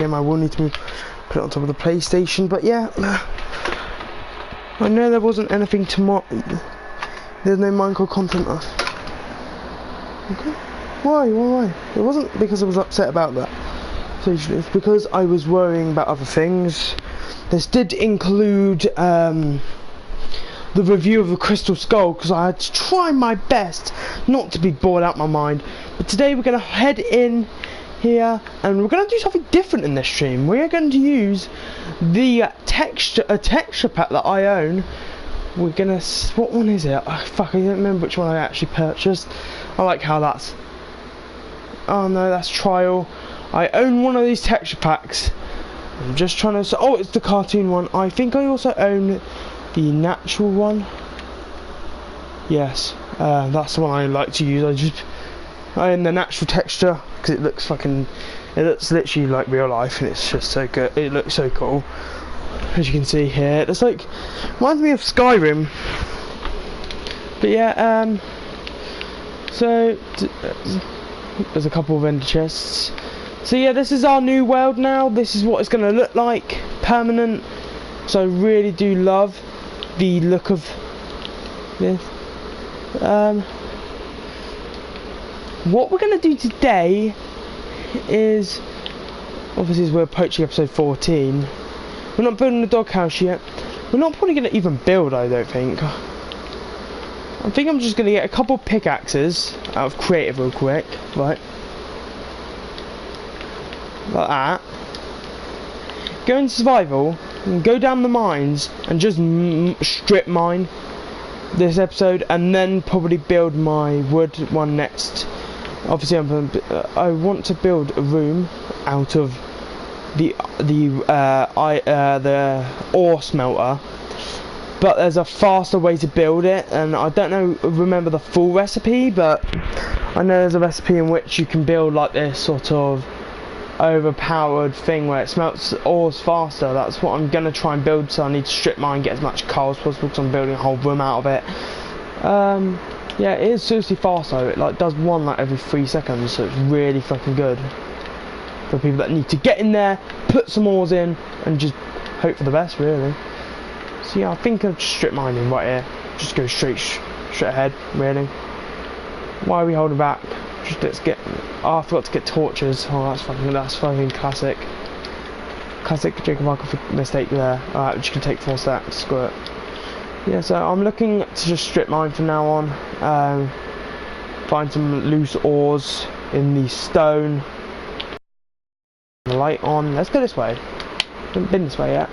game. I will need to put it on top of the PlayStation, but yeah, I know there wasn't anything tomorrow. There's no Minecraft content. Okay. Why? It wasn't because I was upset about that. It's because I was worrying about other things. This did include the review of the Crystal Skull, because I had to try my best not to be bored out my mind. But today we're going to head in here and we're going to do something different in this stream. We are going to use the texture pack that I own. We're going to... what one is it? Oh, fuck, I don't remember which one I actually purchased. I like how that's... oh no, that's trial. I own one of these texture packs. I'm just trying to... oh, it's the cartoon one. I think I also own the natural one. Yes, that's the one I like to use. I own the natural texture because it looks fucking... it looks literally like real life, and it's just so good. It looks so cool. As you can see here, it's like... reminds me of Skyrim. But yeah, so... there's a couple of ender chests. So yeah, this is our new world now. This is what it's going to look like, permanent. So I really do love the look of this. What we're going to do today is, obviously as we're approaching episode 14, we're not building the doghouse yet. We're not probably going to even build, I don't think. I think I'm just going to get a couple of pickaxes out of creative real quick, right? Like that. Go into survival and go down the mines and just strip mine this episode, and then probably build my wood one next. Obviously I want to build a room out of the ore smelter, but there's a faster way to build it, and I don't remember the full recipe, but I know there's a recipe in which you can build like this sort of overpowered thing where it smelts ores faster. That's what I'm gonna try and build, so I need to strip mine, get as much coal as possible, because I'm building a whole room out of it. Yeah, it is seriously fast though. It like does one like every 3 seconds, so it's really fucking good for people that need to get in there, put some ores in, and just hope for the best, really. So yeah, I think of strip mining right here. Just go straight ahead, really. Why are we holding back? Just let's get... oh, I forgot to get torches. Oh, that's fucking classic. Classic Jacob Michael mistake there. Alright, which can take 4 stacks. Screw it. Yeah, so I'm looking to just strip mine from now on. Find some loose ores in the stone. The light on. Let's go this way. Haven't been this way yet.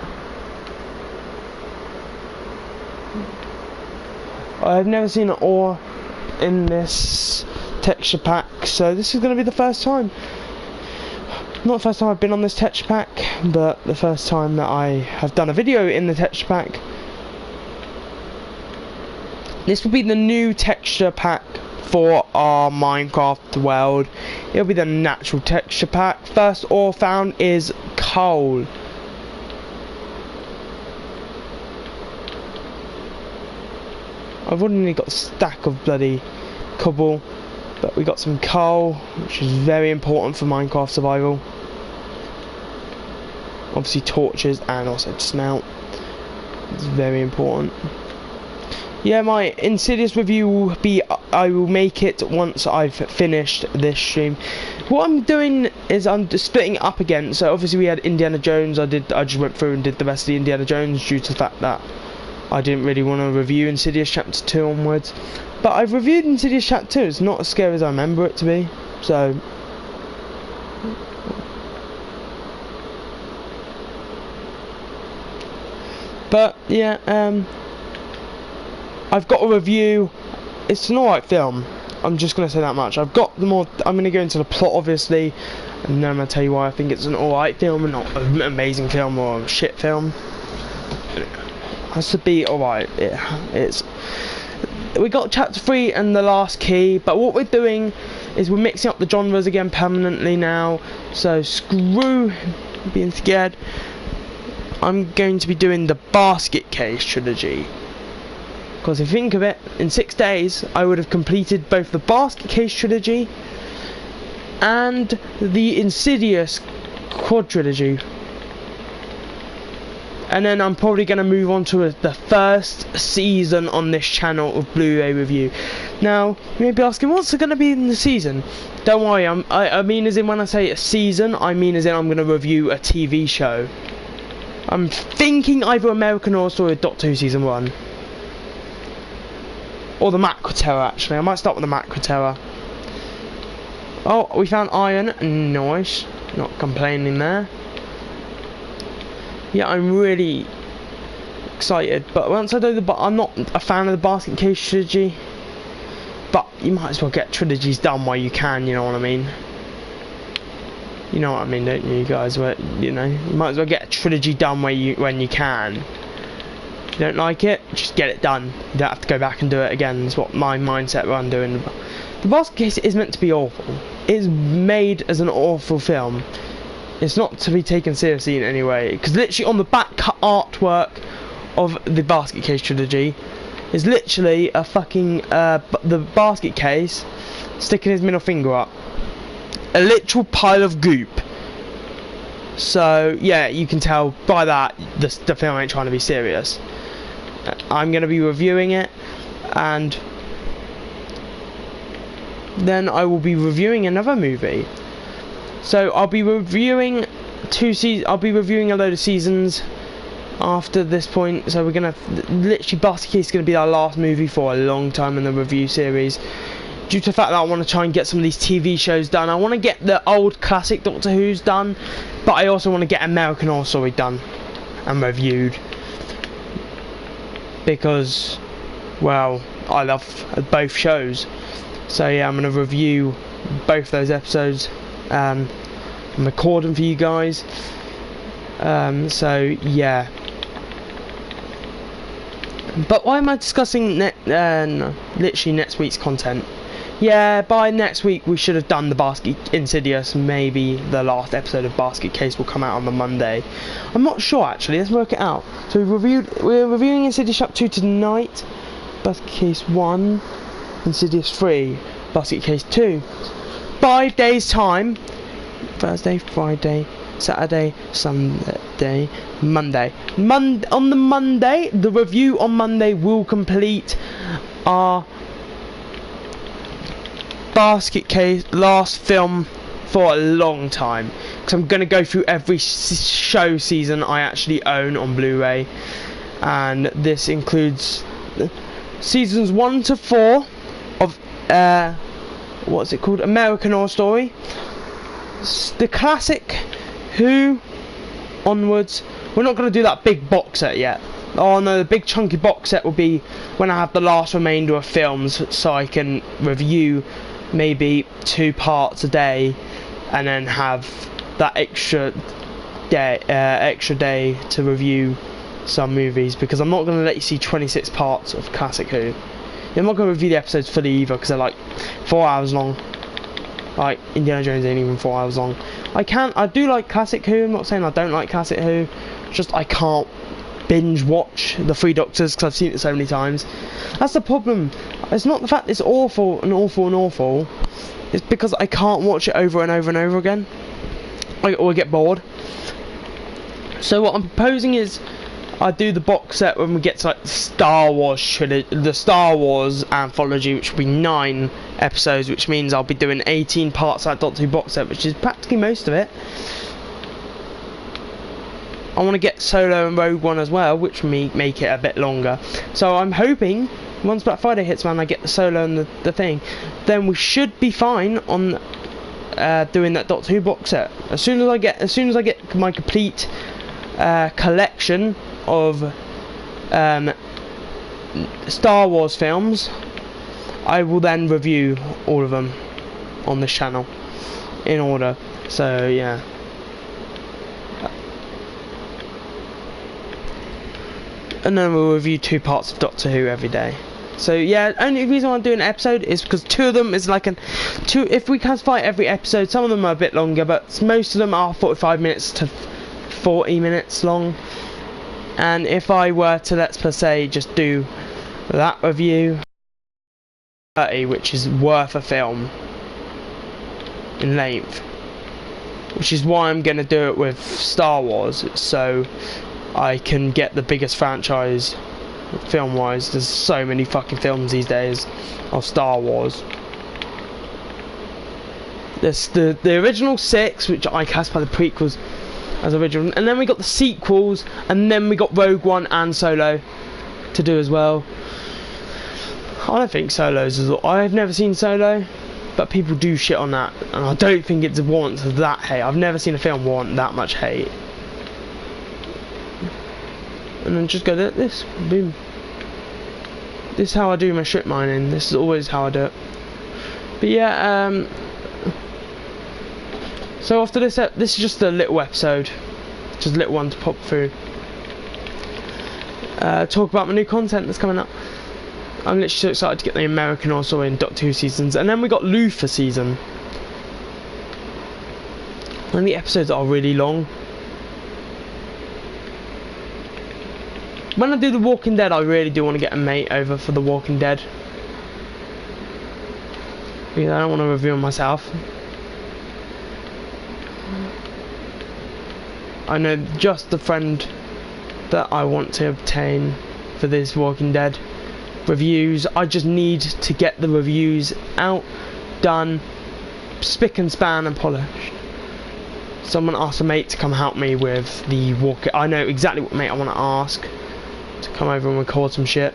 I've never seen an ore in this texture pack, so this is going to be the first time. Not the first time I've been on this texture pack, but the first time that I have done a video in the texture pack. This will be the new texture pack for our Minecraft world. It'll be the natural texture pack. First ore found is coal. I've already got a stack of bloody cobble, but we got some coal, which is very important for Minecraft survival. Obviously torches and also smelt. It's very important. Yeah, my Insidious review will be, I will make it once I've finished this stream. What I'm doing is I'm splitting it up again. So obviously we had Indiana Jones. I just went through and did the rest of the Indiana Jones due to the fact that I didn't really want to review Insidious Chapter 2 onwards. But I've reviewed Insidious Chapter 2. It's not as scary as I remember it to be. So... but yeah, I've got a review. It's an alright film. I'm just going to say that much. I've got the more... I'm going to go into the plot, obviously, and then I'm going to tell you why I think it's an alright film and not an amazing film or a shit film. It has to be alright. It's... we got Chapter 3 and The Last Key, but what we're doing is we're mixing up the genres again permanently now. So screw being scared. I'm going to be doing the Basket Case trilogy. Because if you think of it, in 6 days I would have completed both the Basket Case trilogy and the Insidious quadrilogy. And then I'm probably going to move on to the first season on this channel of Blu-ray review. Now, you may be asking, what's going to be in the season? Don't worry, I mean as in when I say a season, I mean as in I'm going to review a TV show. I'm thinking either American Horror Story or Doctor Who Season 1. Or the Macra Terror, actually. I might start with the Macra Terror. Oh, we found iron. Nice. Not complaining there. Yeah, I'm really excited, but once I do I'm not a fan of the Basket Case trilogy, but you might as well get trilogies done while you can, you know what I mean? You know what I mean, don't you guys? Where, you know, you might as well get a trilogy done when you can. If you don't like it, just get it done. You don't have to go back and do it again. That's what my mindset when doing. The Basket Case is meant to be awful. It's made as an awful film. It's not to be taken seriously in any way, because literally on the back artwork of the Basket Case trilogy is literally a fucking the Basket Case sticking his middle finger up, a literal pile of goop. So yeah, you can tell by that the film ain't trying to be serious. I'm going to be reviewing it, and then I will be reviewing another movie. So I'll be reviewing I'll be reviewing a load of seasons after this point. So we're gonna literally Basket Case is gonna be our last movie for a long time in the review series, due to the fact that I want to try and get some of these TV shows done. I want to get the old classic Doctor Who's done, but I also want to get American Horror Story done and reviewed, because, well, I love both shows. So yeah, I'm gonna review both those episodes. I'm recording for you guys. So yeah. But why am I discussing literally next week's content? Yeah, by next week we should have done the Insidious. Maybe the last episode of Basket Case will come out on the Monday. I'm not sure actually. Let's work it out. So we're reviewing Insidious Chapter 2 tonight. Basket Case 1, Insidious 3, Basket Case 2. 5 days time. Thursday, Friday, Saturday, Sunday, Monday. On the Monday, the review on Monday will complete our Basket Case last film for a long time, because I'm going to go through every show season I actually own on Blu-ray, and this includes seasons 1 to 4 of what's it called? American Horror Story, the classic Who onwards. We're not going to do that big box set yet. Oh no, the big chunky box set will be when I have the last remainder of films, so I can review maybe 2 parts a day, and then have that extra day to review some movies, because I'm not going to let you see 26 parts of classic Who. I'm not going to review the episodes fully either, because they're like 4 hours long. Like Indiana Jones ain't even 4 hours long. I do like classic Who. I'm not saying I don't like classic Who. It's just I can't binge watch the Three Doctors because I've seen it so many times. That's the problem. It's not the fact it's awful and awful and awful. It's because I can't watch it over and over and over again. Or I get bored. So what I'm proposing is I do the box set when we get to like the Star Wars anthology, which will be 9 episodes, which means I'll be doing 18 parts of that Doctor Who box set, which is practically most of it. I want to get Solo and Rogue One as well, which will make it a bit longer. So I'm hoping once Black Friday hits, man, I get the Solo and the thing, then we should be fine on doing that Doctor Who box set. As soon as I get my complete collection of Star Wars films, I will then review all of them on this channel in order. So yeah. And then we'll review 2 parts of Doctor Who every day. So yeah, only reason I'm doing an episode is because 2 of them is like if we classify every episode, some of them are a bit longer, but most of them are 45 minutes to 40 minutes long. And if I were to, let's per se, just do that review, 30, which is worth a film in length, which is why I'm going to do it with Star Wars, so I can get the biggest franchise film wise. There's so many fucking films these days of Star Wars. There's the original 6, which I classify the prequels as original, and then we got the sequels, and then we got Rogue One and Solo to do as well. I don't think Solo's as well. I've never seen Solo, but people do shit on that, and I don't think it's warrants that hate. I've never seen a film warrant that much hate. And then just go like this, boom. This is how I do my strip mining. This is always how I do it. But yeah, so after this is just a little episode, just a little one to pop through. Talk about my new content that's coming up. I'm literally so excited to get the American also in Doctor Who seasons, and then we got Luther season. And the episodes are really long. When I do The Walking Dead, I really do want to get a mate over for The Walking Dead. Because I don't want to review them myself. I know just the friend that I want to obtain for this Walking Dead reviews. I just need to get the reviews out, done, spick and span and polished. Someone asked a mate to come help me with the Walking. I know exactly what mate I want to ask to come over and record some shit.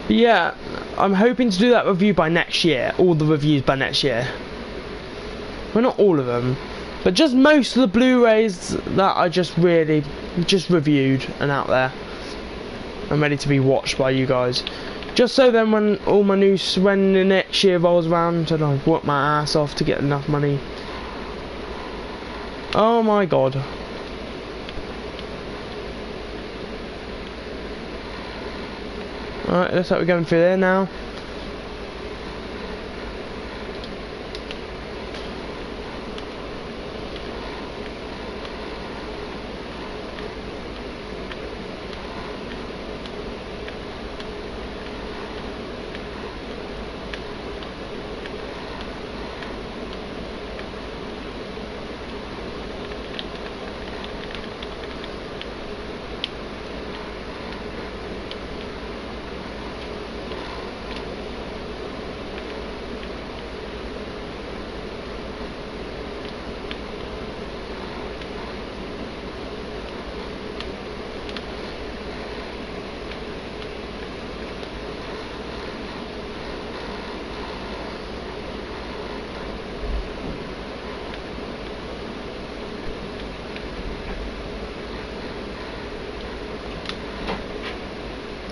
But yeah, I'm hoping to do that review by next year. All the reviews by next year. Well, not all of them, but just most of the Blu-rays that I just reviewed and out there. I'm ready to be watched by you guys. Just so then when all my news, when the next year rolls around and I work my ass off to get enough money. Oh my god. Alright, looks like we're going through there now.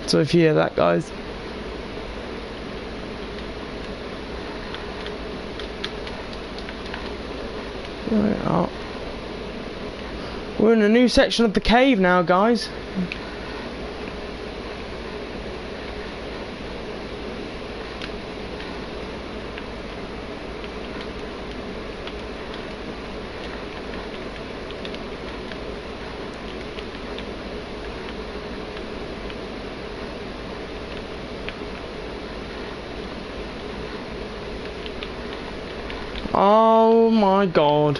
So if you hear that, guys. Right, we're in a new section of the cave now, guys. Oh my god.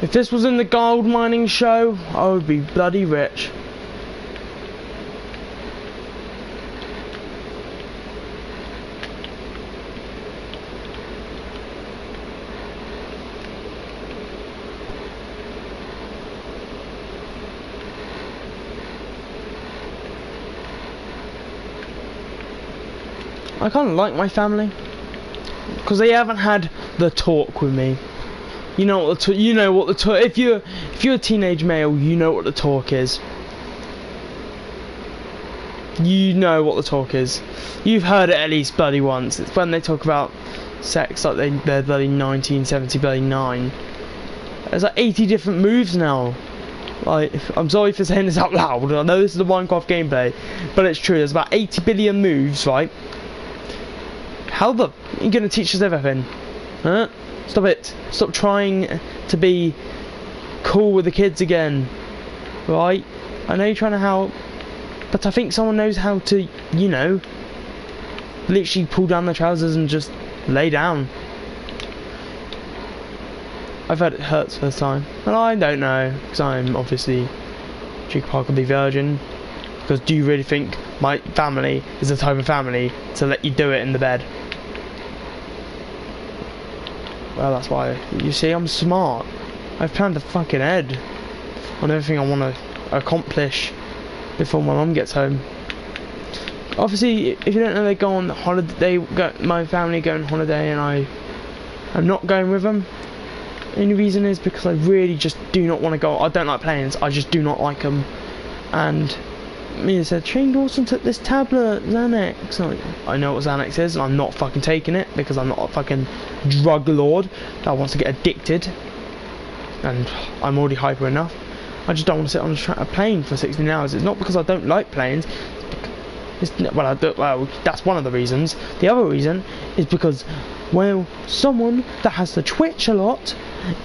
If this was in the gold mining show, I would be bloody rich. I kind of like my family because they haven't had the talk with me. You know what the talk. If you're a teenage male, you know what the talk is. You know what the talk is. You've heard it at least bloody once. It's when they talk about sex like they're bloody 1970 bloody 9. There's like 80 different moves now. Like, I'm sorry for saying this out loud. I know this is a Minecraft gameplay, but it's true. There's about 80 billion moves, right? How the are you gonna teach us everything? Huh? Stop it. Stop trying to be cool with the kids again. Right? I know you're trying to help, but I think someone knows how to, you know, literally pull down the trousers and just lay down. I've heard it hurts first time, and I don't know, because I'm obviously Jake Parker the virgin. Because do you really think my family is the type of family to let you do it in the bed? Well, that's why, you see, I'm smart. I've planned a fucking head on everything I want to accomplish before my mum gets home. Obviously, if you don't know, they go on holiday. My family go on holiday, and I'm not going with them. The only reason is because I really just do not want to go. I don't like planes. I just do not like them. And Mia said, Shane Dawson took this tablet, Xanax. I know what Xanax is, and I'm not fucking taking it because I'm not a fucking drug lord that wants to get addicted. And I'm already hyper enough. I just don't want to sit on a plane for 16 hours. It's not because I don't like planes. Well, that's one of the reasons. The other reason is because, well, someone that has to twitch a lot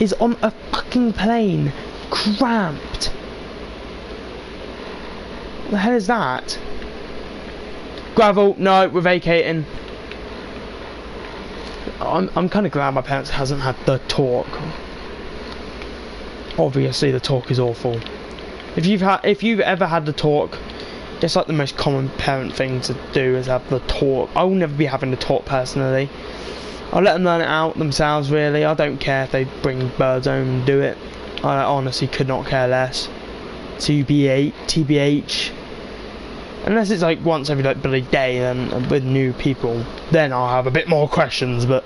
is on a fucking plane, cramped. What the hell is that? Gravel, no, we're vacating. I'm kind of glad my parents hasn't had the talk. Obviously, the talk is awful. If you've ever had the talk, it's like the most common parent thing to do is have the talk. I will never be having the talk personally. I'll let them learn it out themselves. Really, I don't care if they bring birds home and do it. I honestly could not care less. TBH. Unless it's like once every like bloody day, then with new people, then I'll have a bit more questions. But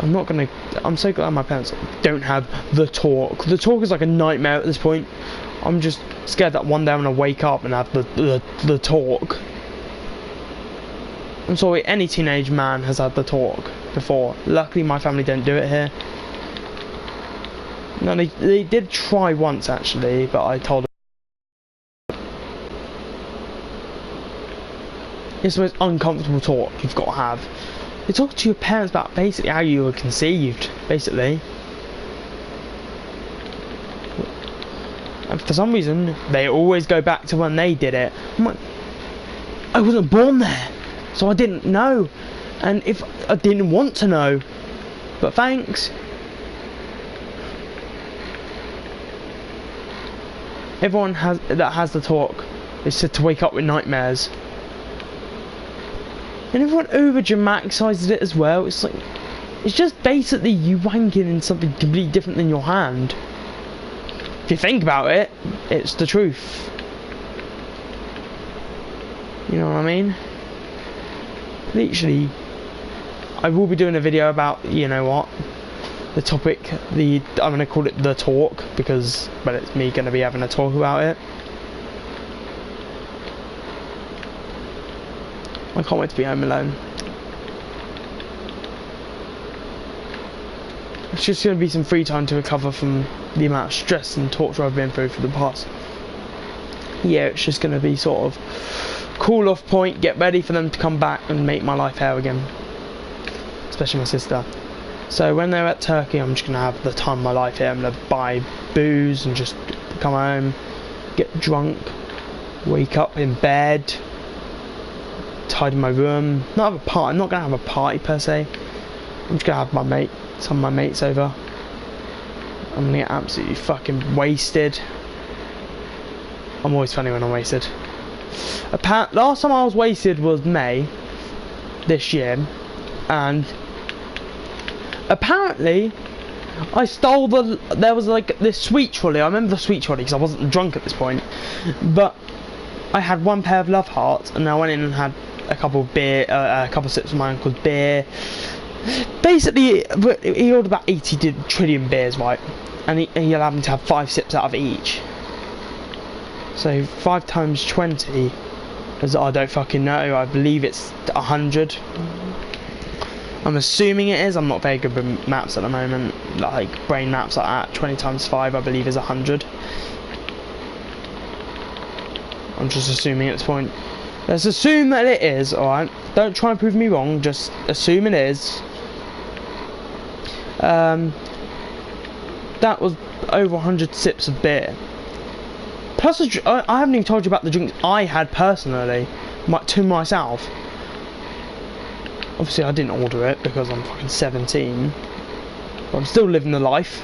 I'm so glad my parents don't have the talk. The talk is like a nightmare at this point. I'm just scared that one day I'm gonna wake up and have the talk. I'm sorry, any teenage man has had the talk before. Luckily my family don't do it here. No, they did try once actually, but I told them it's the most uncomfortable talk you've got to have. You talk to your parents about basically how you were conceived, basically. And for some reason, they always go back to when they did it. I'm like, I wasn't born there, so I didn't know. And if I didn't want to know, but thanks. Everyone that has the talk is said to wake up with nightmares. And everyone over dramatizes it as well. It's like, it's just basically you wanking in something completely different than your hand. If you think about it, it's the truth. You know what I mean? Literally, I will be doing a video about, you know what, the topic, I'm going to call it the talk, because, well, it's me going to be having a talk about it. I can't wait to be home alone. It's just going to be some free time to recover from the amount of stress and torture I've been through for the past year. It's just going to be sort of cool off point, get ready for them to come back and make my life hell again. Especially my sister. So when they're at Turkey, I'm just going to have the time of my life here. I'm going to buy booze and just come home, get drunk, wake up in bed, tidy my room. Not have a party. I'm not going to have a party per se. I'm just going to have some of my mates over. I'm going to get absolutely fucking wasted. I'm always funny when I'm wasted. Last time I was wasted was May this year, and apparently I stole there was like this sweet trolley. I remember the sweet trolley because I wasn't drunk at this point, but I had one pair of Love Hearts, and I went in and had a couple of beer, a couple of sips of my uncle's beer. Basically, he ordered about 80 trillion beers, right? And he allowed me to have 5 sips out of each. So 5 times 20, as I don't fucking know. I believe it's 100. I'm assuming it is. I'm not very good with maps at the moment. Like brain maps like that. 20 times 5, I believe, is 100. I'm just assuming at this point. Let's assume that it is. All right. Don't try and prove me wrong. Just assume it is. That was over 100 sips of beer. Plus, I haven't even told you about the drinks I had personally, to myself. Obviously, I didn't order it because I'm fucking 17. But I'm still living the life.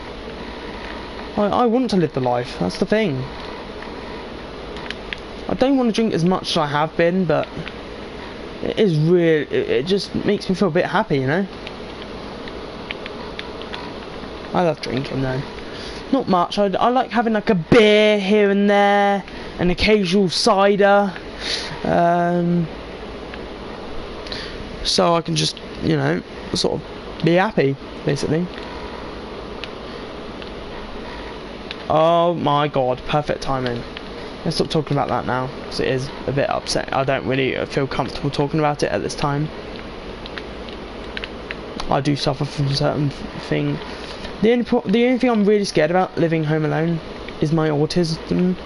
I want to live the life, that's the thing. I don't want to drink as much as I have been, but it is real. It just makes me feel a bit happy, you know. I love drinking though. Not much. I like having like a beer here and there, an occasional cider, so I can just, you know, sort of be happy, basically. Oh my god, perfect timing. Let's stop talking about that now, because it is a bit upsetting. I don't really feel comfortable talking about it at this time. I do suffer from certain things. The only thing I'm really scared about living home alone is my autism.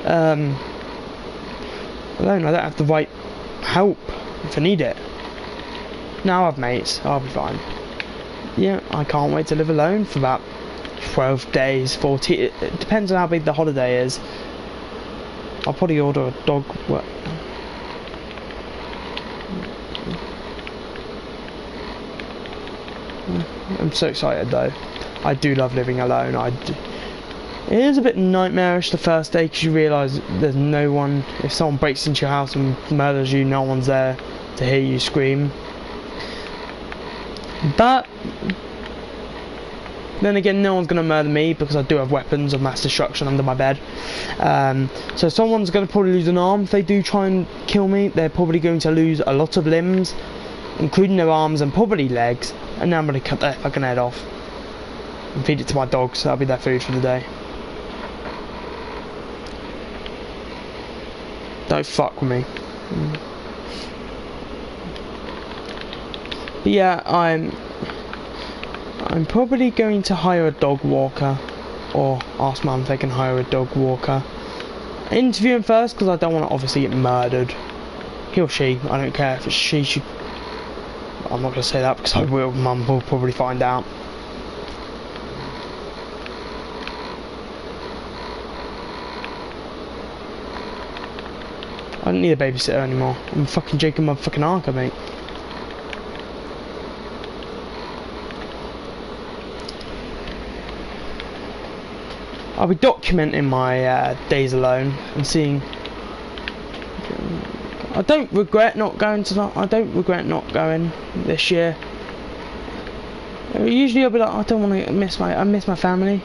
Alone, I don't have the right help if I need it. Now I have mates, I'll be fine. Yeah, I can't wait to live alone for about 12 days, 14. It depends on how big the holiday is. I'll probably order a dog. I'm so excited though. I do love living alone. It is a bit nightmarish the first day because you realise there's no one. If someone breaks into your house and murders you, no one's there to hear you scream. But then again, no one's going to murder me because I do have weapons of mass destruction under my bed. So someone's going to probably lose an arm if they do try and kill me. They're probably going to lose a lot of limbs, including their arms and probably legs. And then I'm going to cut their fucking head off and feed it to my dogs. That'll be their food for the day. Don't fuck with me. But yeah, I'm probably going to hire a dog walker, or ask Mum if they can hire a dog walker. Interview him first because I don't want to obviously get murdered. He or she, I don't care if it's she. I'm not going to say that because I will. Mum will probably find out. I don't need a babysitter anymore. I'm fucking Jacob motherfucking Arca, mate. I'll be documenting my days alone and seeing. I don't regret not going this year. Usually I'll be like, I don't want to miss I miss my family.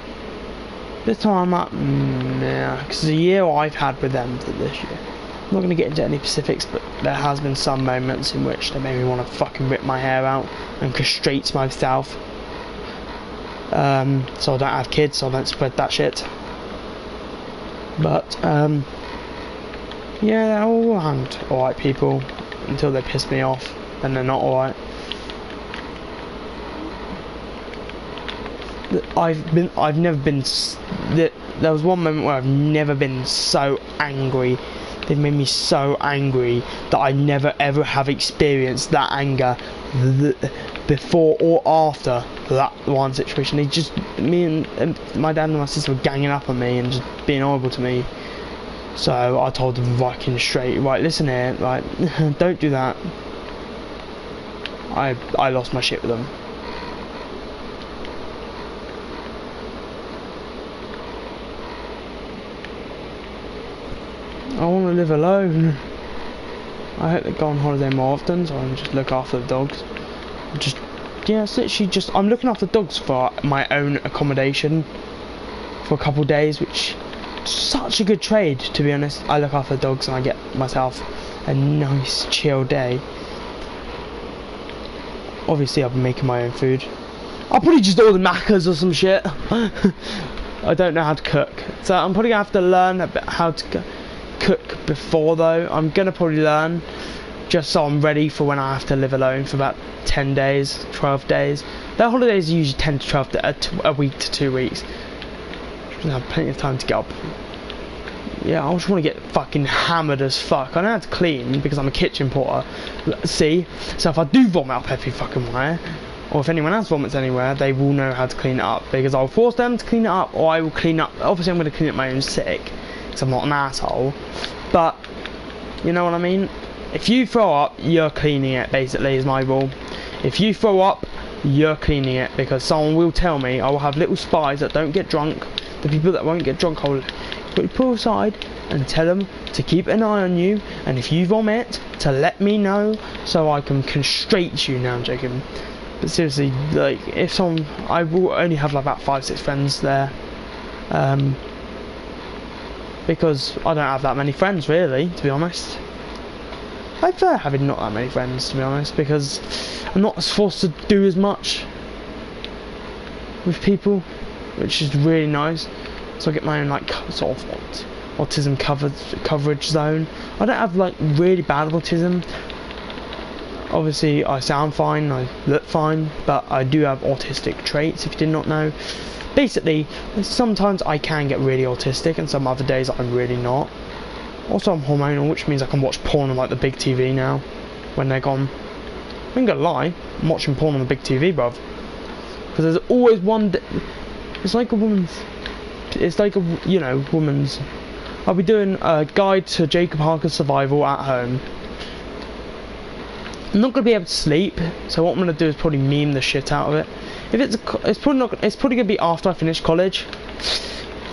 This time I'm like, nah, because the year I've had with them this year. I'm not going to get into any specifics, but there has been some moments in which they made me want to fucking rip my hair out and castrate myself. So I don't have kids, so I don't spread that shit. But yeah, they're all around alright people until they piss me off, and they're not alright. I've never been. There was one moment where I've never been so angry. They've made me so angry that I never ever have experienced that anger before or after that one situation. They just, me and my dad and my sister were ganging up on me and just being horrible to me. So I told them fucking straight, right, listen here, like, don't do that. I lost my shit with them. I want to live alone. I hope they go on holiday more often, so I can just look after the dogs. Yeah, it's literally just, I'm looking after dogs for my own accommodation for a couple of days, which is such a good trade, to be honest. I look after the dogs and I get myself a nice chill day. Obviously I'll be making my own food. I'll probably just order Macca's or some shit. I don't know how to cook, so I'm probably gonna have to learn a bit how to cook before though. I'm gonna probably learn just so I'm ready for when I have to live alone for about 10 days, 12 days. Their holidays are usually 10 to 12, a week to 2 weeks. I have plenty of time to get up. Yeah, I just want to get fucking hammered as fuck. I know how to clean because I'm a kitchen porter. See? So if I do vomit up every fucking where, or if anyone else vomits anywhere, they will know how to clean it up, because I'll force them to clean it up, or I will clean up. Obviously I'm going to clean up my own sick, because I'm not an asshole, but you know what I mean. If you throw up, you're cleaning it, basically, is my rule. If you throw up, you're cleaning it, because someone will tell me. I will have little spies that don't get drunk. The people that won't get drunk, I will pull aside and tell them to keep an eye on you, and if you vomit, to let me know so I can constraint you. Now I'm joking, but seriously, like, if someone, I will only have like about 5-6 friends there, because I don't have that many friends really, to be honest. I prefer having not that many friends, to be honest, because I'm not forced to do as much with people, which is really nice. So I get my own like sort of autism coverage zone. I don't have like really bad autism. Obviously I sound fine, I look fine, but I do have autistic traits, if you did not know. Basically, sometimes I can get really autistic, and some other days I'm really not. Also I'm hormonal, which means I can watch porn on like the big TV now, when they're gone. I ain't gonna lie, I'm watching porn on the big TV, bruv. Because there's always one, it's like a woman's, it's like a, you know, woman's. I'll be doing a guide to Jacob Harker's survival at home. I'm not going to be able to sleep, so what I'm going to do is probably meme the shit out of it. If it's probably going to be after I finish college.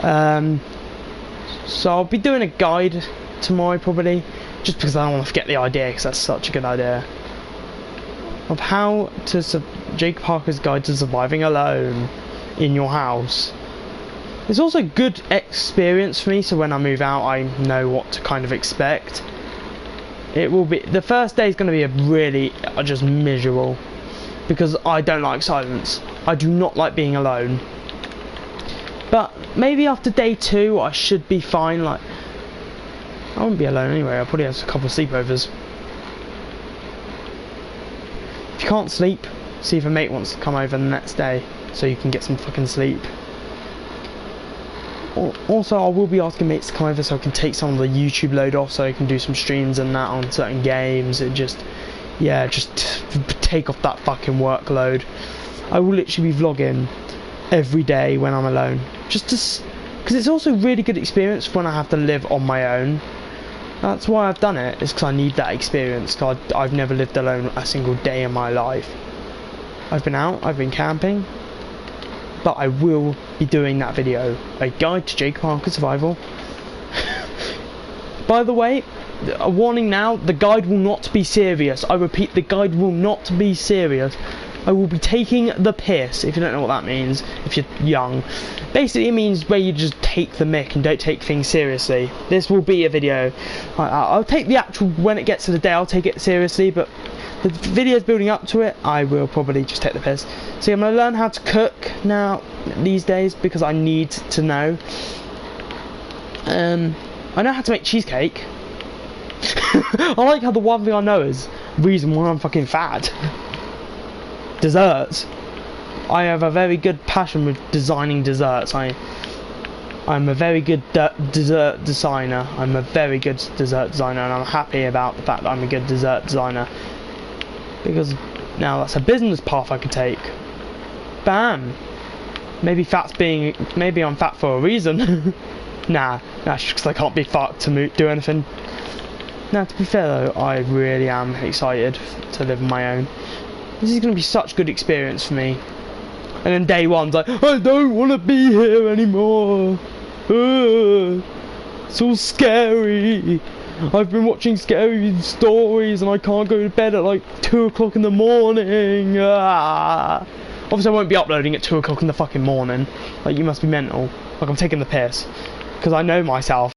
So I'll be doing a guide tomorrow probably, just because I don't want to forget the idea, because that's such a good idea. Of how to Jacob Harker's guide to surviving alone in your house. It's also a good experience for me, so when I move out I know what to kind of expect. It will be, the first day is going to be a really just miserable, because I don't like silence. I do not like being alone. But maybe after day 2 I should be fine. Like, I won't be alone anyway, I'll probably have a couple of sleepovers. If you can't sleep, see if a mate wants to come over the next day so you can get some fucking sleep. Also, I will be asking mates to come over so I can take some of the YouTube load off, so I can do some streams and that on certain games. It just, yeah, just take off that fucking workload. I will literally be vlogging every day when I'm alone, just because it's also a really good experience when I have to live on my own. That's why I've done it, is because I need that experience, because I've never lived alone a single day in my life. I've been out, I've been camping, but I will be doing that video, a guide to Jacob Harker's survival. By the way, a warning now, the guide will not be serious. I repeat, the guide will not be serious. I will be taking the piss, if you don't know what that means, if you're young. Basically it means where you just take the mick and don't take things seriously. This will be a video. I'll take the actual, when it gets to the day I'll take it seriously, but the videos building up to it, I will probably just take the piss. See, I'm going to learn how to cook now, these days, because I need to know. I know how to make cheesecake. I like how the one thing I know is the reason why I'm fucking fat. Desserts. I have a very good passion with designing desserts. I'm a very good dessert designer. I'm a very good dessert designer, and I'm happy about the fact that I'm a good dessert designer, because now that's a business path I could take. Bam. Maybe I'm fat for a reason. Nah, that's just because I can't be fucked to do anything. Now, to be fair though, I really am excited to live on my own. This is going to be such a good experience for me. And then day 1's like, I don't want to be here anymore. It's all scary. I've been watching scary stories and I can't go to bed at like 2 o'clock in the morning. Obviously I won't be uploading at 2 o'clock in the fucking morning. Like, you must be mental. Like, I'm taking the piss. Because I know myself.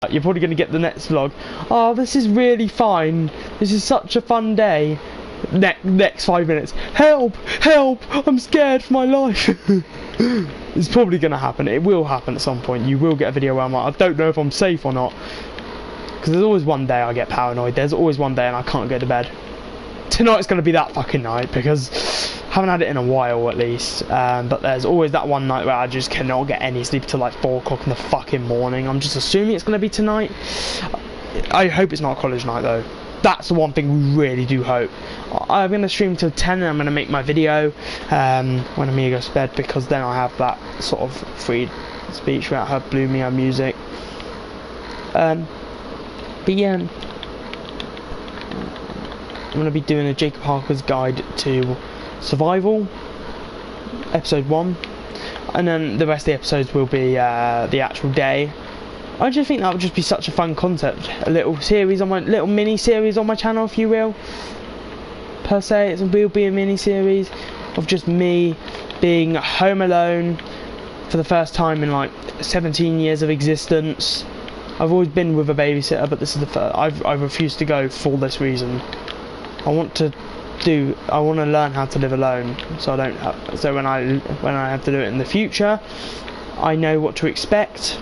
You're probably going to get the next vlog. Oh, this is really fine. This is such a fun day. Next 5 minutes. Help! Help! I'm scared for my life. It's probably going to happen. It will happen at some point. You will get a video where I'm like, I don't know if I'm safe or not. Because there's always one day I get paranoid. There's always one day and I can't go to bed. Tonight's going to be that fucking night, because I haven't had it in a while at least. But there's always that one night where I just cannot get any sleep till like 4 o'clock in the fucking morning. I'm just assuming it's going to be tonight. I hope it's not a college night though. That's the one thing we really do hope. I'm going to stream till 10 and I'm going to make my video when Amelia goes to bed, because then I have that sort of free speech without her blooming her music. But yeah, I'm going to be doing a Jacob Harker's Guide to Survival, episode 1, and then the rest of the episodes will be the actual day. I just think that would just be such a fun concept, a little series on my mini series on my channel, if you will. Per se, it will be a mini series of just me being home alone for the first time in like 17 years of existence. I've always been with a babysitter, but this is the first. I've refused to go for this reason. I want to learn how to live alone, so I don't have, so when I have to do it in the future, I know what to expect.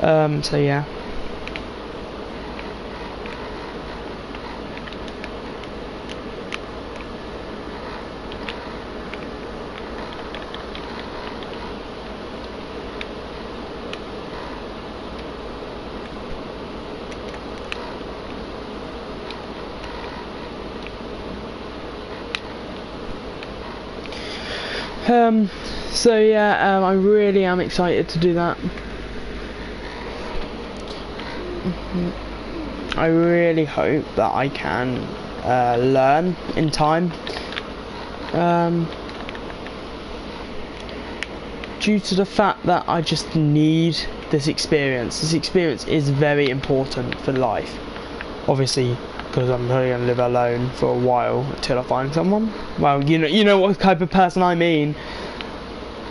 So yeah. So yeah, I really am excited to do that. I really hope that I can learn in time. Due to the fact that I just need this experience. This experience is very important for life. Obviously, because I'm only going to live alone for a while until I find someone. Well, you know what type of person I mean.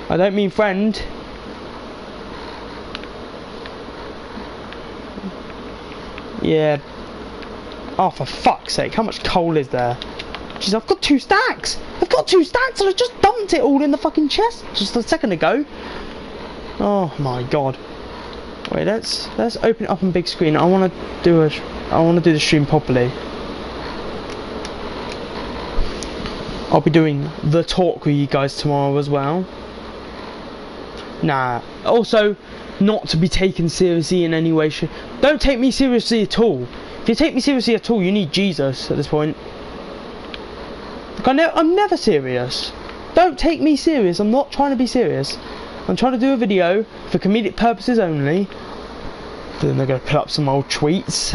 I don't mean friend. Yeah. Oh, for fuck's sake, how much coal is there? Jeez, I've got 2 stacks! I've got 2 stacks and I just dumped it all in the fucking chest just a second ago. Oh my god. Wait, let's open it up on big screen. I wanna do the stream properly. I'll be doing the talk with you guys tomorrow as well. Nah. Also, not to be taken seriously in any way. Don't take me seriously at all. If you take me seriously at all, you need Jesus at this point. Like, I'm never serious. Don't take me serious. I'm not trying to be serious. I'm trying to do a video for comedic purposes only. Then they're going to put up some old tweets.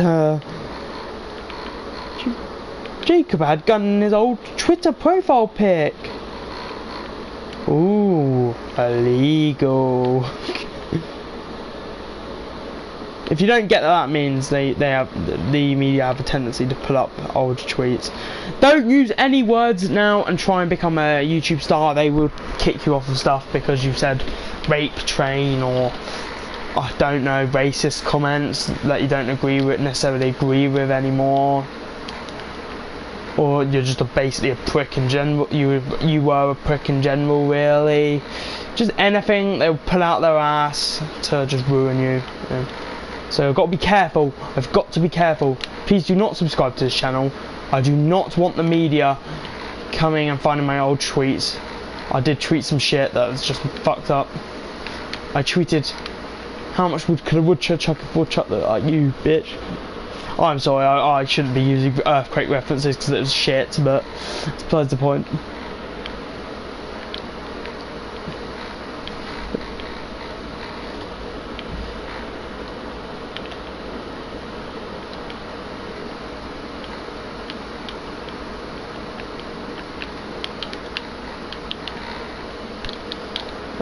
Jacob had gun in his old Twitter profile pic. Ooh, illegal. If you don't get that, means the media have a tendency to pull up old tweets. Don't use any words now and try and become a YouTube star. They will kick you off of stuff because you've said rape train or I don't know, racist comments that you don't necessarily agree with anymore. Or you're just basically a prick in general. You were a prick in general, really. Just anything they'll pull out their ass to just ruin you. So I've got to be careful. I've got to be careful. Please do not subscribe to this channel. I do not want the media coming and finding my old tweets. I did tweet some shit that was just fucked up. I tweeted, how much could a woodchuck chuck a woodchuck like you, bitch? Oh, I'm sorry, I shouldn't be using earthquake references because it was shit, but besides the point.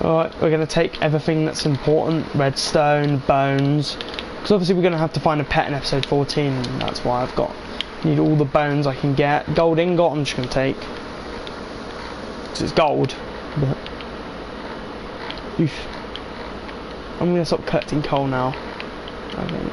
Alright, we're going to take everything that's important, redstone, bones, because obviously we're going to have to find a pet in episode 14, and that's why need all the bones I can get. Gold ingot I'm just going to take, because it's gold, but oof. I'm going to stop collecting coal now, I think.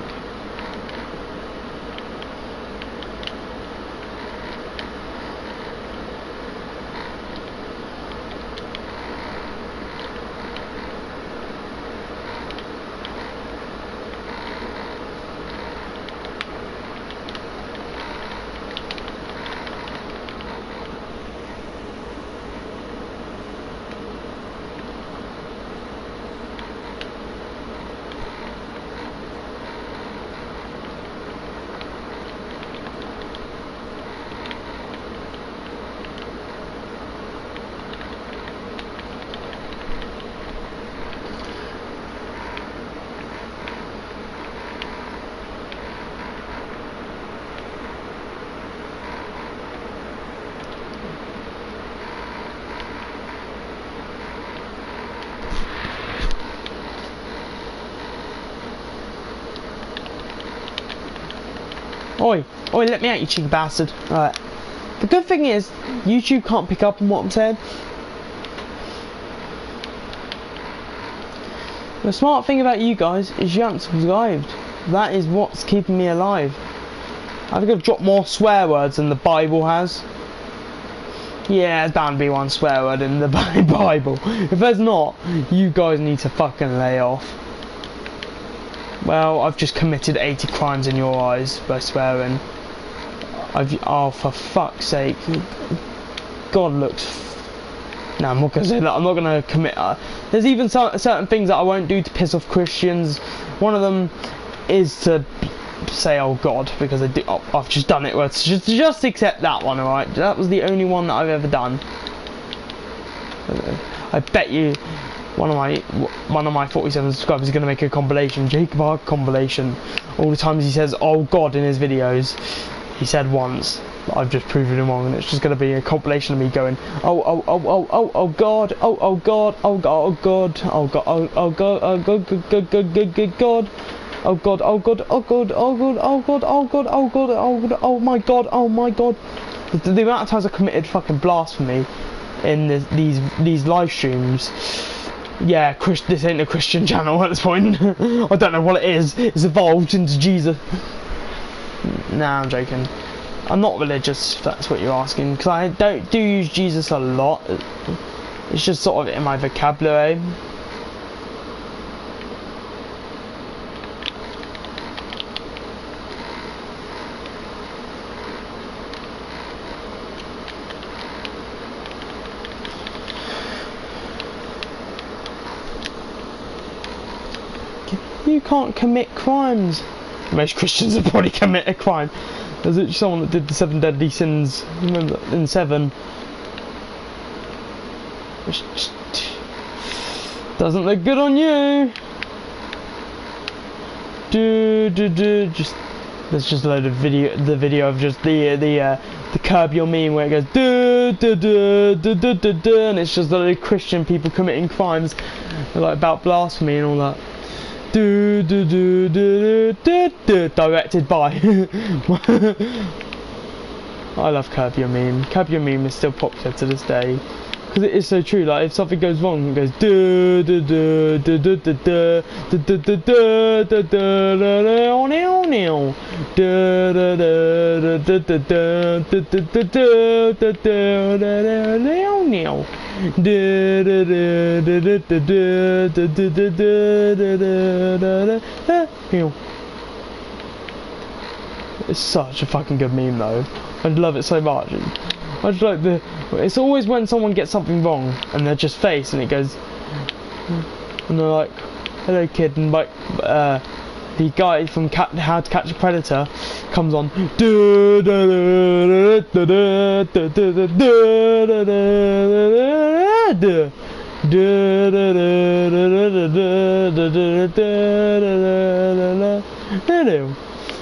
Oi, oi, let me out, you cheeky bastard. Alright. The good thing is, YouTube can't pick up on what I'm saying. The smart thing about you guys is you haven't subscribed. That is what's keeping me alive. I think I've dropped more swear words than the Bible has. Yeah, there's bound to be one swear word in the Bible. If there's not, you guys need to fucking lay off. Well, I've just committed 80 crimes in your eyes by swearing. Oh, for fuck's sake. God looks... No, I'm not going to say that. I'm not going to commit... there's even certain things that I won't do to piss off Christians. One of them is to say, oh God, because I've just done it. Well, just accept that one, alright? That was the only one that I've ever done. I bet you one of my 47 subscribers is going to make a compilation, Jacob Hart compilation. All the times he says, oh God, in his videos. He said once, but I've just proven him wrong, and it's just going to be a compilation of me going, oh God, oh God, oh God, oh God, oh God, oh God, oh God, God. Oh God, oh God, oh God, oh God, oh God, oh God, oh God, oh God, oh my God, oh my God. The amount of times I committed fucking blasphemy in these live streams. Yeah, this ain't a Christian channel at this point. I don't know what it is. It's evolved into Jesus. Nah, I'm joking. I'm not religious, if that's what you're asking, because I do use Jesus a lot. It's just sort of in my vocabulary. You can't commit crimes. Most Christians have probably committed a crime. There's actually someone that did the 7 deadly sins, remember, in 7. Which doesn't look good on you. Just there's just a load of video of just the Curb Your Meme where it goes and it's just a load of Christian people committing crimes like about blasphemy and all that. Directed by. I love Curb Your Meme. Curb Your Meme is still popular to this day because it is so true. Like if something goes wrong, it goes It's such a fucking good meme though. I love it so much. I just like it's always when someone gets something wrong and they're just face and it goes and they're like, hello kid, and like the guy from How to Catch a Predator comes on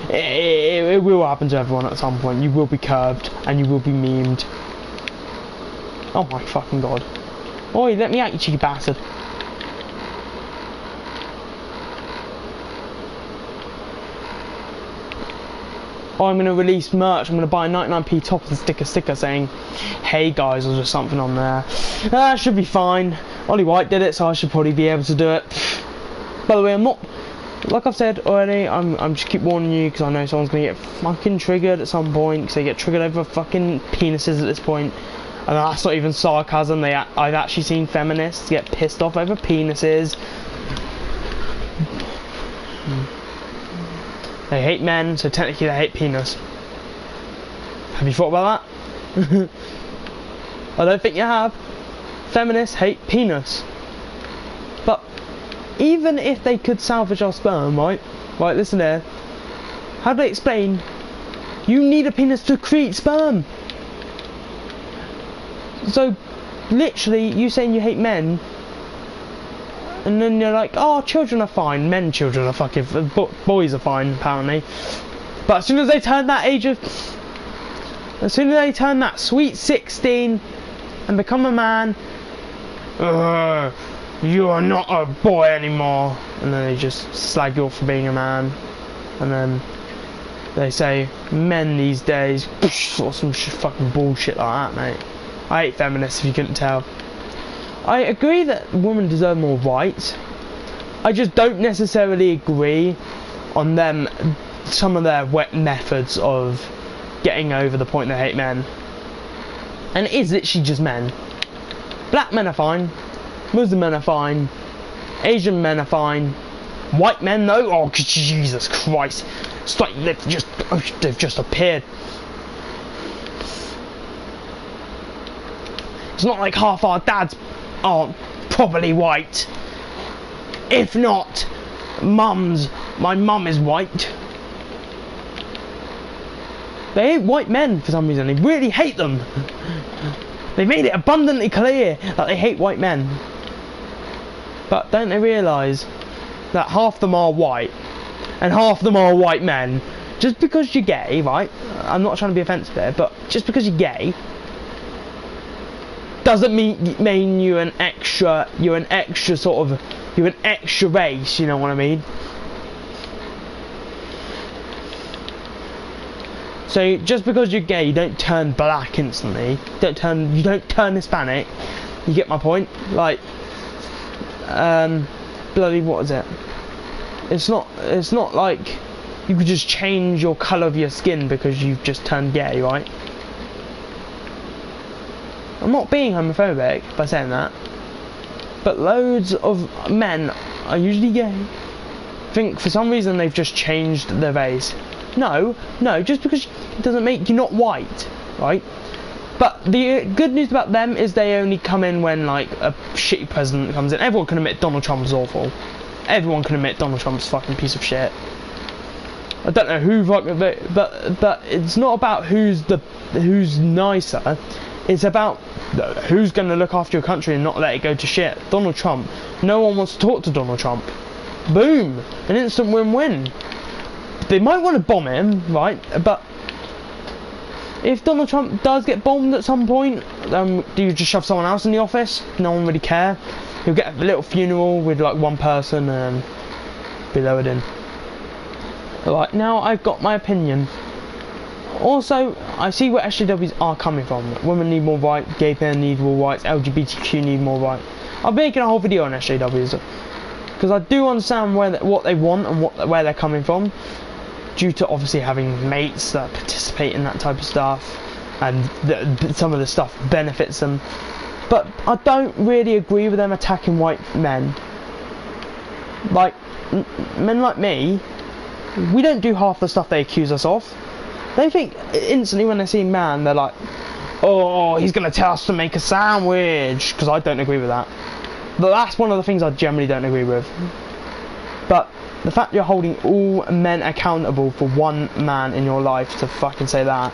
it will happen to everyone at some point. You will be curbed and you will be memed. Oh my fucking God. Oi, let me out, you cheeky bastard. Oh, I'm going to release merch. I'm going to buy a 99p top and stick a sticker saying, hey guys, or just something on there. That should be fine. Ollie White did it, so I should probably be able to do it. By the way, I'm not... Like I've said already, I'm just keep warning you because I know someone's going to get fucking triggered at some point because they get triggered over fucking penises at this point. And that's not even sarcasm. I've actually seen feminists get pissed off over penises. They hate men, so technically they hate penis. Have you thought about that? I don't think you have. Feminists hate penis. But even if they could salvage our sperm, right? Right, listen there. How do they explain? You need a penis to create sperm. So, literally, you saying you hate men, and then you're like, oh, children are fine. Children are fucking... Boys are fine, apparently. But as soon as they turn that age of... As soon as they turn that sweet 16 and become a man... you are not a boy anymore. And then they just slag you off for being a man. And then they say men these days, or some fucking bullshit like that, mate. I hate feminists if you couldn't tell. I agree that women deserve more rights. I just don't necessarily agree on them, some of their wet methods of getting over the point they hate men. And it is literally just men. Black men are fine, Muslim men are fine, Asian men are fine, white men though, oh Jesus Christ, it's like they've just appeared. It's not like half our dads aren't properly white. If not, my mum is white. They hate white men for some reason. They really hate them. They made it abundantly clear that they hate white men. But don't they realise that half of them are white and half of them are white men? Just because you're gay, right? I'm not trying to be offensive there, but just because you're gay doesn't mean you're an extra race, you know what I mean? So just because you're gay, you don't turn black instantly. You don't turn Hispanic. You get my point? Like, bloody what is it? It's not like you could just change your colour of your skin because you've just turned gay, right? I'm not being homophobic by saying that, but loads of men are usually gay. I think for some reason they've just changed their race. No, just because it doesn't make you not white, right? But the good news about them is they only come in when like a shitty president comes in. Everyone can admit Donald Trump is awful. Everyone can admit Donald Trump's a fucking piece of shit. I don't know who fucking, but it's not about who's nicer. It's about who's going to look after your country and not let it go to shit. Donald Trump. No one wants to talk to Donald Trump. Boom! An instant win-win. They might want to bomb him, right? But if Donald Trump does get bombed at some point, do you just shove someone else in the office? No one really care. He'll get a little funeral with like one person and be lowered in. Right, now I've got my opinion. Also, I see where SJWs are coming from. Women need more rights, gay men need more rights, LGBTQ need more rights. I'm making a whole video on SJWs because I do understand what they want and where they're coming from, due to obviously having mates that participate in that type of stuff, and some of the stuff benefits them. But I don't really agree with them attacking white men. Like, men like me, we don't do half the stuff they accuse us of. They think instantly when they see a man, they're like, oh, he's going to tell us to make a sandwich, because I don't agree with that. But that's one of the things I generally don't agree with. But the fact you're holding all men accountable for one man in your life to fucking say that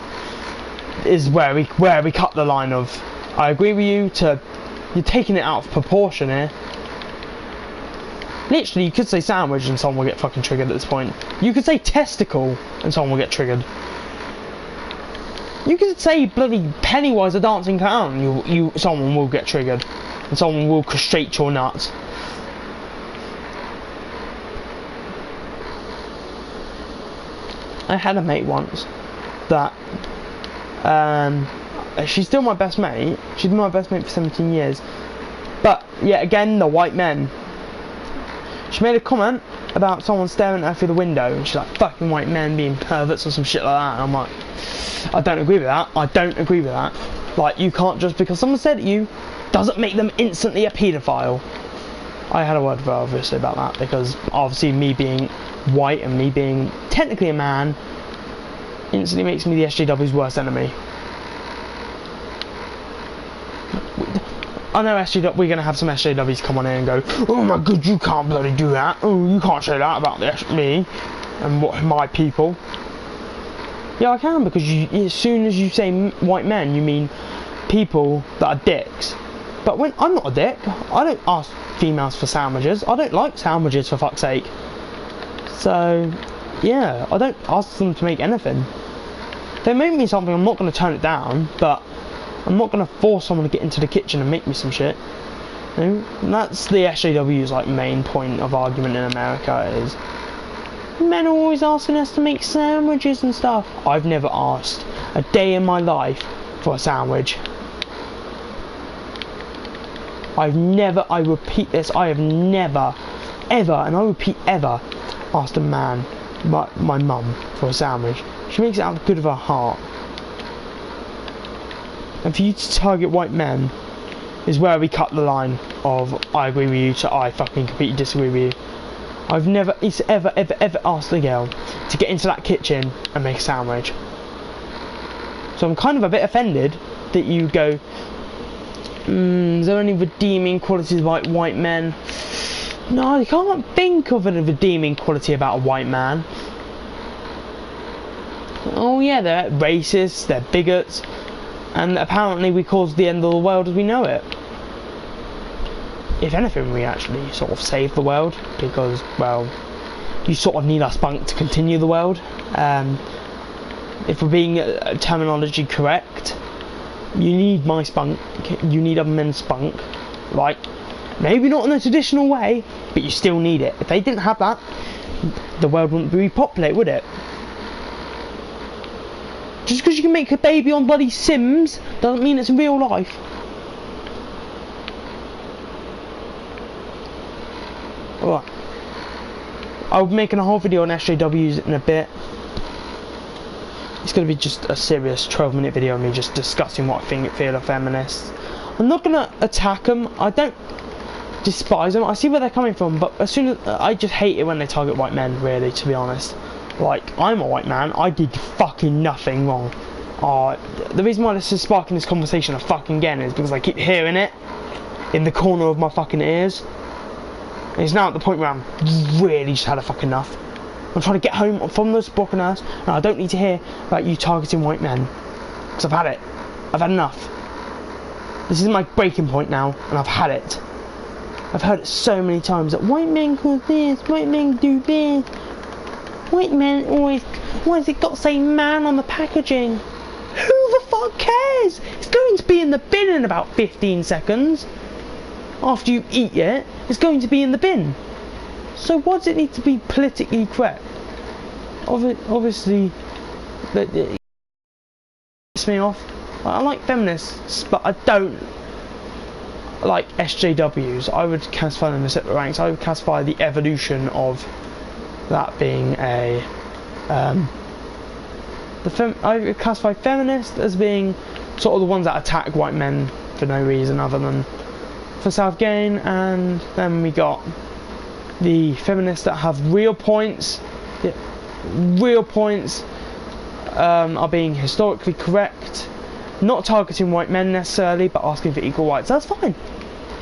is where we cut the line of, I agree with you, to you're taking it out of proportion here. Literally, you could say sandwich and someone will get fucking triggered at this point. You could say testicle and someone will get triggered. You could say bloody Pennywise a dancing clown, someone will get triggered. And someone will castrate your nuts. I had a mate once that, she's still my best mate. She's been my best mate for 17 years. But, yet again, the white men. She made a comment about someone staring at her through the window, and she's like, fucking white men being perverts or some shit like that. And I'm like, I don't agree with that. I don't agree with that. Like, you can't just because someone said it to you, doesn't make them instantly a paedophile. I had a word with her obviously about that, because obviously me being white and me being technically a man instantly makes me the SJW's worst enemy. I know we're going to have some SJWs come on in and go, oh my god, you can't bloody do that. Oh, you can't say that about me and my people. Yeah, I can, because as soon as you say white men, you mean people that are dicks. But when I'm not a dick, I don't ask females for sandwiches. I don't like sandwiches, for fuck's sake. So, yeah, I don't ask them to make anything. If they make me something, I'm not going to turn it down, but I'm not going to force someone to get into the kitchen and make me some shit. You know? And that's the SJW's like main point of argument in America is, Men are always asking us to make sandwiches and stuff. I've never asked a day in my life for a sandwich. I've never, I repeat this, I have never, ever, and I repeat ever, asked a man, my mum, for a sandwich. She makes it out of the good of her heart. And for you to target white men is where we cut the line of I agree with you to I fucking completely disagree with you. I've never ever asked a girl to get into that kitchen and make a sandwich. So I'm kind of a bit offended that you go, is there any redeeming qualities about white men? No, I can't think of a redeeming quality about a white man. Oh yeah, they're racist, they're bigots, and apparently we caused the end of the world as we know it. If anything, we actually sort of saved the world, because, well, you sort of need our spunk to continue the world. If we're being terminology correct, you need my spunk, you need other men's spunk, right? Maybe not in a traditional way, but you still need it. If they didn't have that, the world wouldn't be repopulated, would it? Just because you can make a baby on bloody Sims doesn't mean it's in real life. Alright. I'll be making a whole video on SJWs in a bit. It's going to be just a serious 12-minute video of me just discussing what I feel of feminists. I'm not going to attack them. I don't despise them. I see where they're coming from, but as soon as I just hate it when they target white men, really, to be honest. Like, I'm a white man. I did fucking nothing wrong. The reason why this is sparking this conversation again is because I keep hearing it in the corner of my fucking ears. And it's now at the point where I'm really just had a fucking enough. I'm trying to get home from this broken earth, and I don't need to hear about you targeting white men. Because I've had it. I've had enough. This is my breaking point now, and I've had it. I've heard it so many times that white men cause this, white men do this. White men always, why has it got to say man on the packaging? Who the fuck cares? It's going to be in the bin in about 15 seconds. After you eat it, it's going to be in the bin. So why does it need to be politically correct? Obviously, it pisses me off. I like feminists, but I don't like SJWs. I would classify them in separate ranks. I would classify the evolution of that being a I would classify feminists as being sort of the ones that attack white men for no reason other than for self-gain, and then we got the feminists that have real points. Yeah, real points are being historically correct, not targeting white men necessarily, but asking for equal rights. That's fine.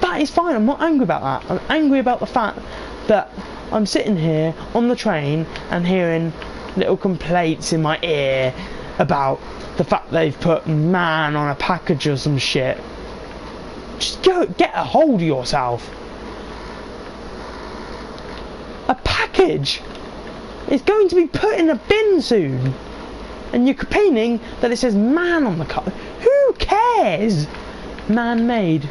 That is fine. I'm not angry about that. I'm angry about the fact that I'm sitting here on the train and hearing little complaints in my ear about the fact they've put man on a package or some shit. Just go get a hold of yourself. A package is going to be put in a bin soon, and you're complaining that it says man on the cup. Who cares? Man-made.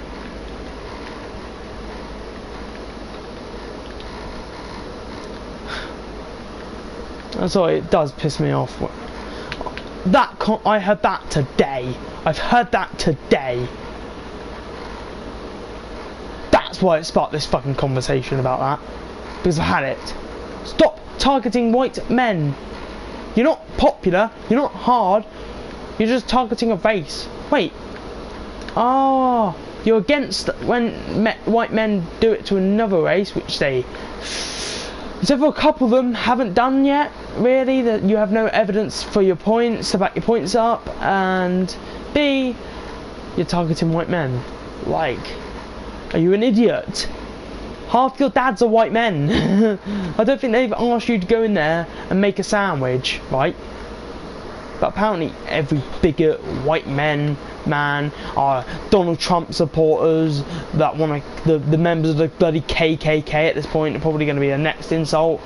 I'm sorry, it does piss me off. I heard that today. I've heard that today. That's why it sparked this fucking conversation about that. Because I had it. Stop targeting white men. You're not popular. You're not hard. You're just targeting a race. Wait. Ah, you're against when white men do it to another race, which they... several couple of them haven't done yet, really, that you have no evidence for your points, to back your points up, and B, you're targeting white men. Like, are you an idiot? Half your dads are white men. I don't think they've asked you to go in there and make a sandwich, right? But apparently every bigot white man are Donald Trump supporters that want to, the members of the bloody KKK at this point are probably going to be the next insult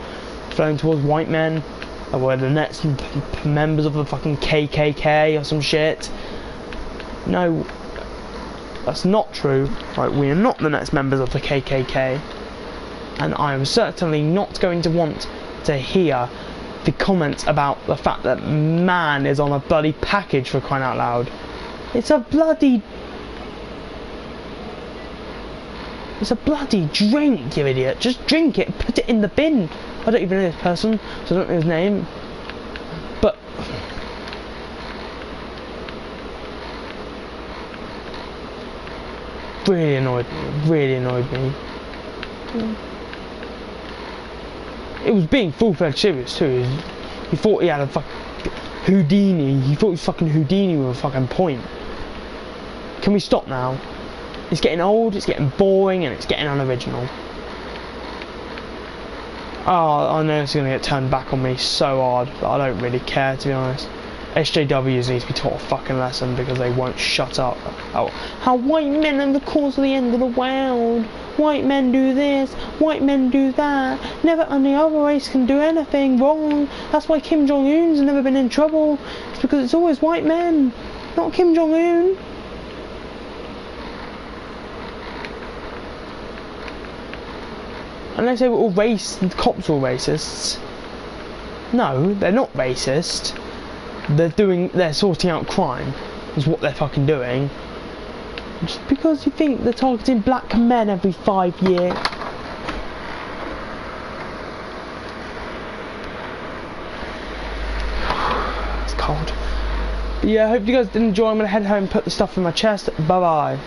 thrown towards white men, or the next members of the fucking KKK or some shit. No, that's not true. Right, we are not the next members of the KKK, and I am certainly not going to want to hear the comments about the fact that man is on a bloody package, for crying out loud. It's a bloody drink, you idiot. Just drink it, put it in the bin. I don't even know this person, so I don't know his name. But really annoyed me. It was being full-fledged serious too. He thought he had a fucking Houdini. He thought he was fucking Houdini with a fucking point. Can we stop now? It's getting old, it's getting boring, and it's getting unoriginal. Oh, I know it's going to get turned back on me so hard, but I don't really care, to be honest. SJWs need to be taught a fucking lesson because they won't shut up. Oh, how white men are the cause of the end of the world. White men do this, white men do that. Never any other race can do anything wrong. That's why Kim Jong-un's never been in trouble. It's because it's always white men, not Kim Jong-un. Unless they were all the cops were all racists. No, they're not racist. They're sorting out crime, is what they're fucking doing. Just because you think they're targeting black men every 5 years. It's cold. But yeah, I hope you guys did enjoy. I'm gonna head home and put the stuff in my chest. Bye bye.